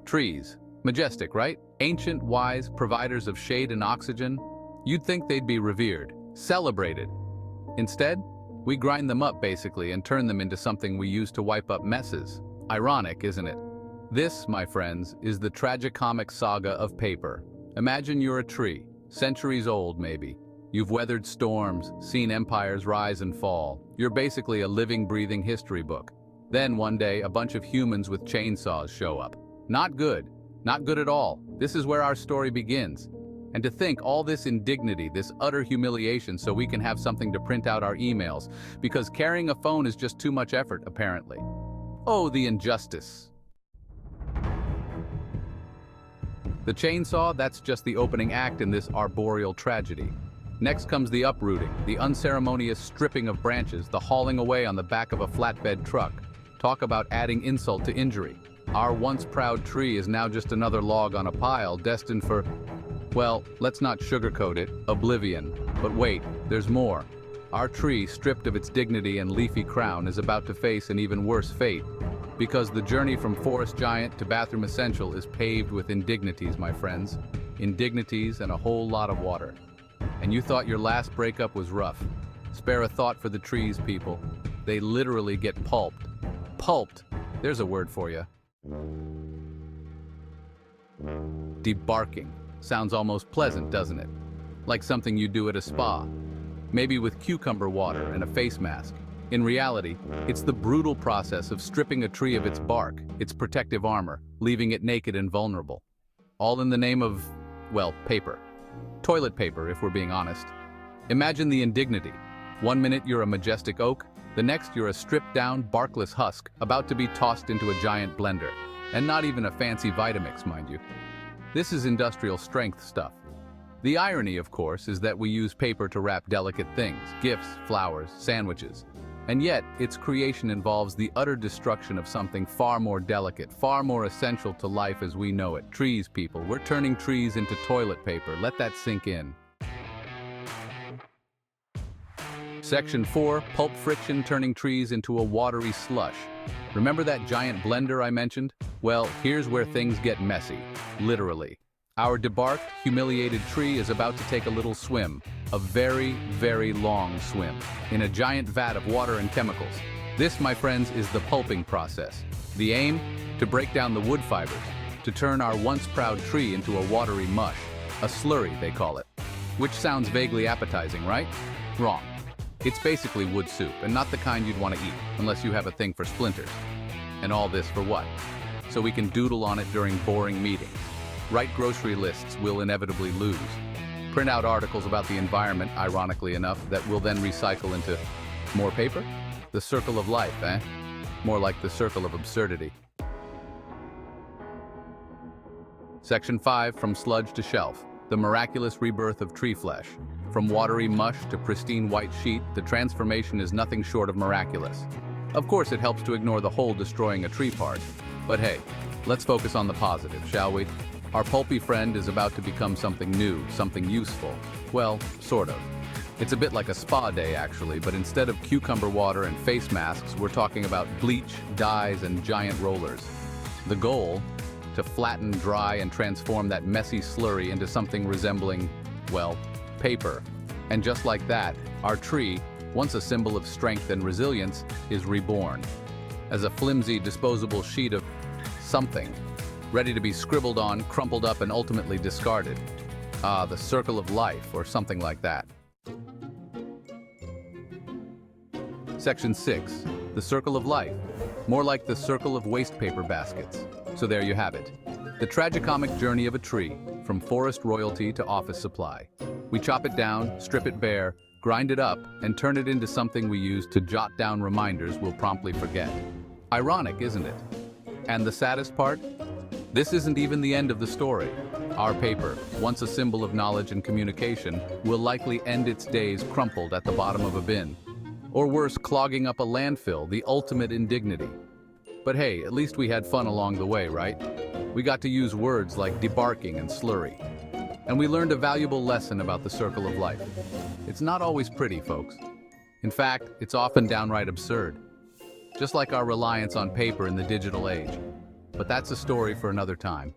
Trees. Majestic, right? Ancient, wise, providers of shade and oxygen. You'd think they'd be revered, celebrated. Instead, we grind them up basically and turn them into something we use to wipe up messes. Ironic, isn't it? This, my friends, is the tragicomic saga of paper. Imagine you're a tree, centuries old maybe. You've weathered storms, seen empires rise and fall. You're basically a living, breathing history book. Then one day, a bunch of humans with chainsaws show up. Not good. Not good at all. This is where our story begins. And to think all this indignity, this utter humiliation so we can have something to print out our emails, because carrying a phone is just too much effort, apparently. Oh, the injustice. The chainsaw, that's just the opening act in this arboreal tragedy. Next comes the uprooting, the unceremonious stripping of branches, the hauling away on the back of a flatbed truck. Talk about adding insult to injury. Our once proud tree is now just another log on a pile, destined for, well, let's not sugarcoat it, oblivion. But wait, there's more. Our tree, stripped of its dignity and leafy crown, is about to face an even worse fate. Because the journey from forest giant to bathroom essential is paved with indignities, my friends. Indignities and a whole lot of water. And you thought your last breakup was rough. Spare a thought for the trees, people. They literally get pulped. Pulped! There's a word for you. Debarking. Sounds almost pleasant, doesn't it? Like something you do at a spa. Maybe with cucumber water and a face mask. In reality, it's the brutal process of stripping a tree of its bark, its protective armor, leaving it naked and vulnerable. All in the name of, well, paper. Toilet paper, if we're being honest. Imagine the indignity. One minute you're a majestic oak, the next you're a stripped-down, barkless husk, about to be tossed into a giant blender. And not even a fancy Vitamix, mind you. This is industrial strength stuff. The irony, of course, is that we use paper to wrap delicate things, gifts, flowers, sandwiches. And yet, its creation involves the utter destruction of something far more delicate, far more essential to life as we know it. Trees, people. We're turning trees into toilet paper. Let that sink in. Section 4, pulp friction turning trees into a watery slush. Remember that giant blender I mentioned? Well, here's where things get messy, literally. Our debarked, humiliated tree is about to take a little swim, a very, very long swim, in a giant vat of water and chemicals. This, my friends, is the pulping process. The aim? To break down the wood fibers, to turn our once proud tree into a watery mush, a slurry, they call it. Which sounds vaguely appetizing, right? Wrong. It's basically wood soup, and not the kind you'd want to eat, unless you have a thing for splinters. And all this for what? So we can doodle on it during boring meetings. Write grocery lists we'll inevitably lose. Print out articles about the environment, ironically enough, that we'll then recycle into more paper? The circle of life, eh? More like the circle of absurdity. Section 5, from sludge to shelf. The miraculous rebirth of tree flesh. From watery mush to pristine white sheet, the transformation is nothing short of miraculous. Of course, it helps to ignore the hole destroying a tree part. But hey, let's focus on the positive, shall we? Our pulpy friend is about to become something new, something useful. Well, sort of. It's a bit like a spa day, actually, but instead of cucumber water and face masks, we're talking about bleach, dyes, and giant rollers. The goal? To flatten, dry, and transform that messy slurry into something resembling, well, paper. And just like that, our tree, once a symbol of strength and resilience, is reborn. As a flimsy, disposable sheet of something, ready to be scribbled on, crumpled up, and ultimately discarded. Ah, the circle of life, or something like that. Section 6, the circle of life. More like the circle of waste paper baskets. So there you have it. The tragicomic journey of a tree, from forest royalty to office supply. We chop it down, strip it bare, grind it up, and turn it into something we use to jot down reminders we'll promptly forget. Ironic, isn't it? And the saddest part? This isn't even the end of the story. Our paper, once a symbol of knowledge and communication, will likely end its days crumpled at the bottom of a bin. Or worse, clogging up a landfill, the ultimate indignity. But hey, at least we had fun along the way, right? We got to use words like debarking and slurry. And we learned a valuable lesson about the circle of life. It's not always pretty, folks. In fact, it's often downright absurd. Just like our reliance on paper in the digital age. but that's a story for another time.